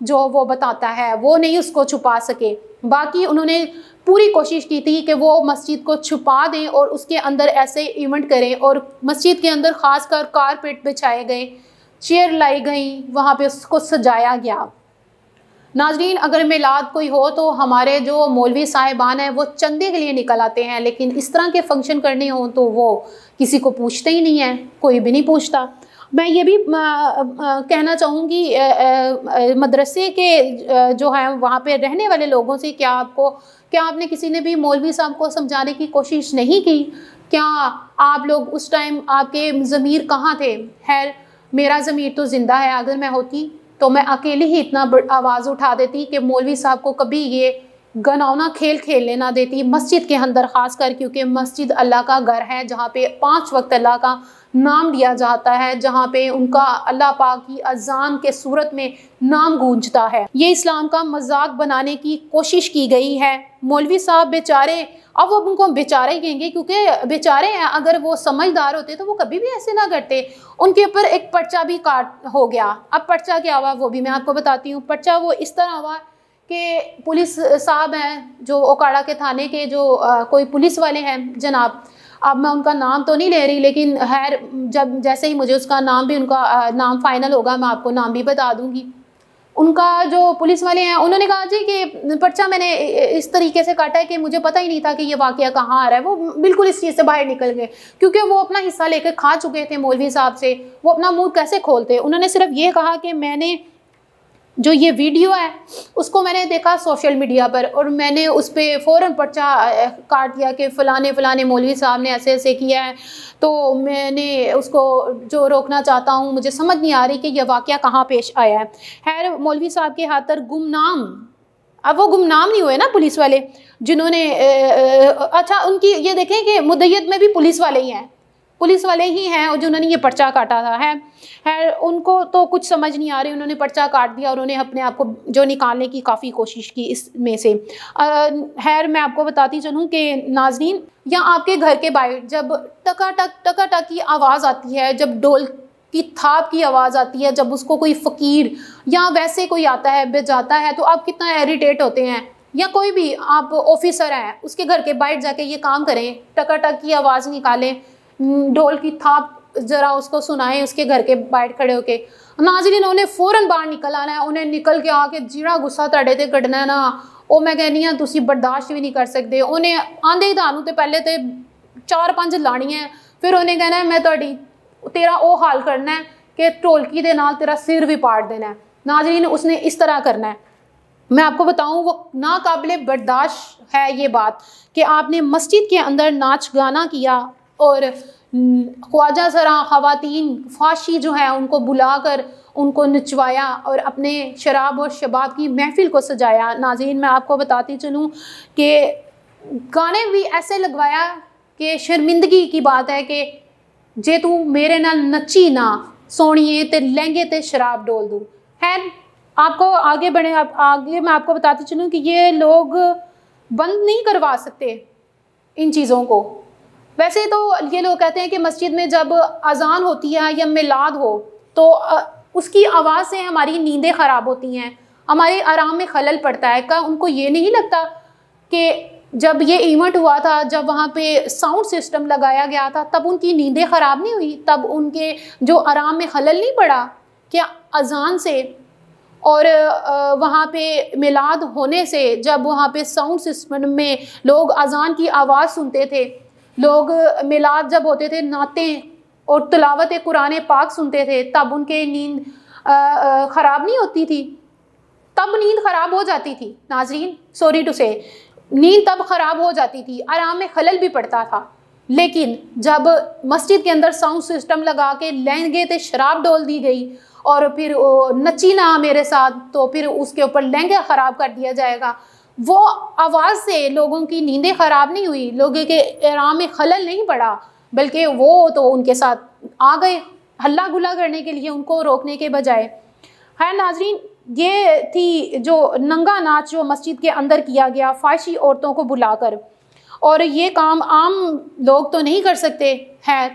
جو وہ بتاتا ہے وہ نہیں اس کو چھپا سکے۔ باقی انہوں نے پوری کوشش کی تھی کہ وہ مسجد کو چھپا دیں اور اس کے اندر ایسے ایونٹ کریں، اور مسجد کے اندر خاص کر کارپیٹ بچھائے گئے، چیئر لائی گئیں، وہاں پہ اس کو سجایا گیا۔ ناظرین، اگر میلاد کوئی ہو تو ہمارے جو مولوی صاحبان ہیں وہ چندے کے لیے نکل آتے ہیں، لیکن اس طرح کے فنکشن کرنے ہوں تو وہ کسی کو پوچھتے ہی نہیں ہیں، کوئی بھی نہیں پوچھتا۔ میں یہ بھی کہنا چاہوں گی مدرسے کے جو ہیں وہاں پہ رہنے والے لوگوں سے، کیا آپ نے کسی نے بھی مولوی صاحب کو سمجھانے کی کوشش نہیں کی؟ کیا آپ لوگ اس ٹائم آپ کے ضمیر کہاں تھے؟ خیر، میرا ضمیر تو زندہ ہے، اگر میں ہوتی تو میں اکیلی ہی اتنا آواز اٹھا دیتی کہ مولوی صاحب کو کبھی یہ گناؤنا کھیل کھیلنے نہ دیتی مسجد کے اندر، خاص کر کیونکہ مسجد اللہ کا گھر ہے جہاں پہ 5 وقت اللہ کا نام لیا جاتا ہے، جہاں پہ ان کا اللہ پاک کی اذان کے صورت میں نام گونجتا ہے۔ یہ اسلام کا مذاق بنانے کی کوشش کی گئی ہے۔ مولوی صاحب بیچارے، اب وہ ان کو بیچارے ہی کہیں گے کیونکہ بیچارے ہیں، اگر وہ سمجھدار ہوتے تو وہ کبھی بھی ایسے نہ کرتے۔ ان کے اوپر ایک پرچہ بھی کاٹ ہو گیا۔ اب پرچہ کیا ہوا وہ بھی میں آپ کو بتاتی ہوں۔ پرچہ وہ اس طرح ہوا کہ پولیس صاحب ہیں جو اوکاڑا کے تھانے کے جو کوئی پولیس والے ہیں جناب، اب میں ان کا نام تو نہیں لے رہی، لیکن خیر جب جیسے ہی مجھے اس کا نام بھی، ان کا نام فائنل ہوگا میں آپ کو نام بھی بتا دوں گی۔ ان کا جو پولیس والے ہیں انہوں نے کہا جی کہ پرچہ میں نے اس طریقے سے کاٹا ہے کہ مجھے پتہ ہی نہیں تھا کہ یہ واقعہ کہاں آ رہا ہے۔ وہ بالکل اس چیز سے باہر نکل گئے کیونکہ وہ اپنا حصہ لے کے کھا چکے تھے مولوی صاحب سے، وہ اپنا منہ کیسے کھولتے۔ انہوں نے صرف یہ کہا کہ میں نے جو یہ ویڈیو ہے اس کو میں نے دیکھا سوشل میڈیا پر، اور میں نے اس پہ فوراً پرچہ کاٹ دیا کہ فلانے مولوی صاحب نے ایسے ایسے کیا ہے، تو میں نے اس کو جو روکنا چاہتا ہوں، مجھے سمجھ نہیں آ رہی کہ یہ واقعہ کہاں پیش آیا ہے۔ خیر مولوی صاحب کے ہاتھ پر گمنام، اب وہ گمنام نہیں ہوئے نا پولیس والے جنہوں نے اچھا ان کی یہ دیکھیں کہ مدیت میں بھی پولیس والے ہی ہیں، پولیس والے ہی ہیں اور جنہوں نے یہ پرچہ کاٹا تھا ہے۔ خیر ان کو تو کچھ سمجھ نہیں آ رہی، انہوں نے پرچہ کاٹ دیا اور انہوں نے اپنے آپ کو جو نکالنے کی کافی کوشش کی اس میں سے۔ خیر میں آپ کو بتاتی چلوں کہ ناظرین، یا آپ کے گھر کے باہر جب ٹکا ٹک کی آواز آتی ہے، جب ڈول کی تھاپ کی آواز آتی ہے، جب اس کو کوئی فقیر یا ویسے کوئی آتا ہے بجاتا ہے تو آپ کتنا ایریٹیٹ ہوتے ہیں، یا کوئی بھی آپ آفیسر ہیں اس کے گھر کے باہر جا کے یہ کام کریں، ٹکا ٹک کی آواز نکالیں، ڈھول کی تھاپ ذرا اس کو سنائیں اس کے گھر کے باہر کھڑے ہو کے۔ ناظرین انہیں فوراً باہر نکل آنا ہے، انہیں نکل کے آ کے جیڑا غصہ تڑے تے کڈنا ہے نا، وہ میں کہنی ہاں تسی برداشت بھی نہیں کر سکتے۔ انہیں آندے ہی تانوں تے پہلے تے 4-5 لانی ہے، پھر انہیں کہنا ہے میں تیرا او حال کرنا ہے کہ ٹولکی دے نال تیرا سر بھی پاٹ دینا ہے۔ ناظرین اس نے اس طرح کرنا ہے۔ میں آپ کو بتاؤں وہ ناقابل برداشت ہے یہ بات کہ آپ نے مسجد کے اندر ناچ گانا کیا اور خواجہ سرا خواتین فاشی جو ہیں ان کو بلا کر ان کو نچوایا اور اپنے شراب اور شباب کی محفل کو سجایا۔ ناظرین میں آپ کو بتاتی چلوں کہ گانے بھی ایسے لگوایا کہ شرمندگی کی بات ہے کہ جے تو میرے نال نچی نہ سونیے تے لہنگے تے شراب ڈول دوں۔ خیر آپ کو آگے بڑھیں، آگے میں آپ کو بتاتی چلوں کہ یہ لوگ بند نہیں کروا سکتے ان چیزوں کو۔ ویسے تو یہ لوگ کہتے ہیں کہ مسجد میں جب اذان ہوتی ہے یا میلاد ہو تو اس کی آواز سے ہماری نیندیں خراب ہوتی ہیں، ہمارے آرام میں خلل پڑتا ہے۔ ان کو یہ نہیں لگتا کہ جب یہ ایونٹ ہوا تھا، جب وہاں پہ ساؤنڈ سسٹم لگایا گیا تھا، تب ان کی نیندیں خراب نہیں ہوئی، تب ان کے جو آرام میں خلل نہیں پڑا کیا اذان سے اور وہاں پہ میلاد ہونے سے؟ جب وہاں پہ ساؤنڈ سسٹم میں لوگ اذان کی آواز سنتے تھے، لوگ میلاد جب ہوتے تھے نعتیں اور تلاوت قرآن پاک سنتے تھے، تب ان کے نیند خراب نہیں ہوتی تھی؟ تب نیند خراب ہو جاتی تھی ناظرین، سوری ٹو سے، نیند تب خراب ہو جاتی تھی، آرام میں خلل بھی پڑتا تھا۔ لیکن جب مسجد کے اندر ساؤنڈ سسٹم لگا کے لہنگے تے شراب ڈول دی گئی اور پھر نچی نہ میرے ساتھ، تو پھر اس کے اوپر لہنگا خراب کر دیا جائے گا، وہ آواز سے لوگوں کی نیندیں خراب نہیں ہوئی، لوگوں کے آرام میں خلل نہیں پڑا، بلکہ وہ تو ان کے ساتھ آ گئے ہلا گلا کرنے کے لیے ان کو روکنے کے بجائے۔ خیر ناظرین یہ تھی جو ننگا ناچ جو مسجد کے اندر کیا گیا فحاشی عورتوں کو بلا کر، اور یہ کام عام لوگ تو نہیں کر سکتے۔ خیر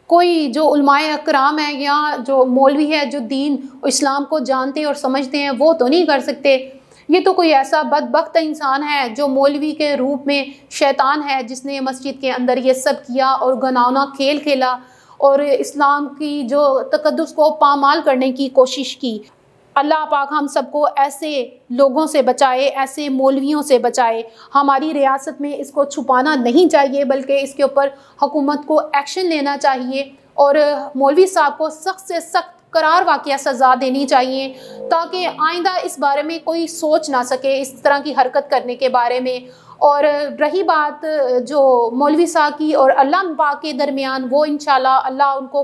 کوئی جو علماء اکرام ہیں یا جو مولوی ہے جو دین اسلام کو جانتے اور سمجھتے ہیں وہ تو نہیں کر سکتے. یہ تو کوئی ایسا بدبخت انسان ہے جو مولوی کے روپ میں شیطان ہے جس نے مسجد کے اندر یہ سب کیا اور گناؤنا کھیل کھیلا اور اسلام کی جو تقدس کو پامال کرنے کی کوشش کی. اللہ پاک ہم سب کو ایسے لوگوں سے بچائے، ایسے مولویوں سے بچائے. ہماری ریاست میں اس کو چھپانا نہیں چاہیے بلکہ اس کے اوپر حکومت کو ایکشن لینا چاہیے اور مولوی صاحب کو سخت سے سخت قرار واقعہ سزا دینی چاہیے تاکہ آئندہ اس بارے میں کوئی سوچ نہ سکے اس طرح کی حرکت کرنے کے بارے میں. اور رہی بات جو مولوی صاحب کی اور اللہ پاک کے درمیان، وہ انشاءاللہ اللہ ان کو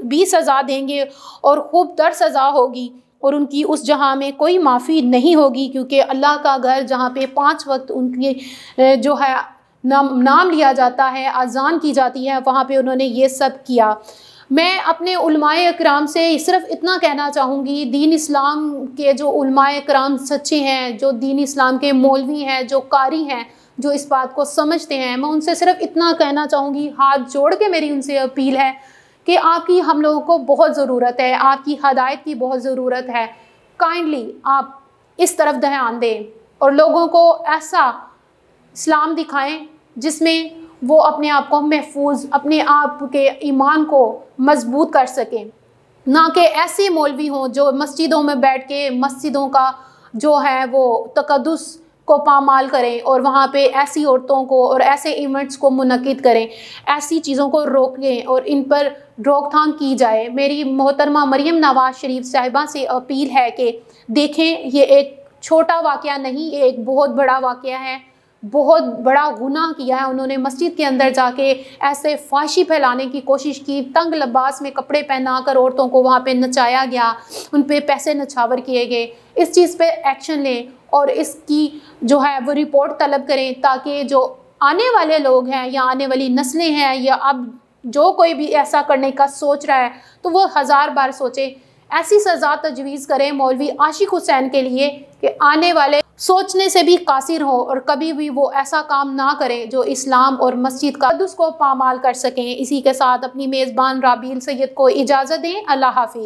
بھی سزا دیں گے اور خوب تر سزا ہوگی اور ان کی اس جہاں میں کوئی معافی نہیں ہوگی، کیونکہ اللہ کا گھر جہاں پہ 5 وقت ان کی جو ہے نام لیا جاتا ہے، اذان کی جاتی ہے، وہاں پہ انہوں نے یہ سب کیا. میں اپنے علماء اکرام سے صرف اتنا کہنا چاہوں گی، دین اسلام کے جو علماء اکرام سچے ہیں، جو دین اسلام کے مولوی ہیں، جو قاری ہیں، جو اس بات کو سمجھتے ہیں، میں ان سے صرف اتنا کہنا چاہوں گی، ہاتھ جوڑ کے میری ان سے اپیل ہے کہ آپ کی ہم لوگوں کو بہت ضرورت ہے، آپ کی ہدایت کی بہت ضرورت ہے. کائنڈلی آپ اس طرف دھیان دیں اور لوگوں کو ایسا اسلام دکھائیں جس میں وہ اپنے آپ کو محفوظ، اپنے آپ کے ایمان کو مضبوط کر سکیں. نہ کہ ایسے مولوی ہوں جو مسجدوں میں بیٹھ کے مسجدوں کا جو ہے وہ تقدس کو پامال کریں اور وہاں پہ ایسی عورتوں کو اور ایسے ایونٹس کو منعقد کریں، ایسی چیزوں کو روکیں اور ان پر روک تھام کی جائے. میری محترمہ مریم نواز شریف صاحبہ سے اپیل ہے کہ دیکھیں، یہ ایک چھوٹا واقعہ نہیں، یہ ایک بہت بڑا واقعہ ہے. بہت بڑا گناہ کیا ہے انہوں نے. مسجد کے اندر جا کے ایسے فحاشی پھیلانے کی کوشش کی، تنگ لباس میں کپڑے پہنا کر عورتوں کو وہاں پہ نچایا گیا، ان پہ پیسے نچھاور کیے گئے. اس چیز پہ ایکشن لیں اور اس کی جو ہے وہ رپورٹ طلب کریں تاکہ جو آنے والے لوگ ہیں یا آنے والی نسلیں ہیں یا اب جو کوئی بھی ایسا کرنے کا سوچ رہا ہے تو وہ 1000 بار سوچے. ایسی سزا تجویز کریں مولوی عاشق حسین کے لیے کہ آنے والے سوچنے سے بھی قاصر ہو اور کبھی بھی وہ ایسا کام نہ کریں جو اسلام اور مسجد کا تقدس کو پامال کر سکیں. اسی کے ساتھ اپنی میزبان رابیل سید کو اجازت دیں. اللہ حافظ.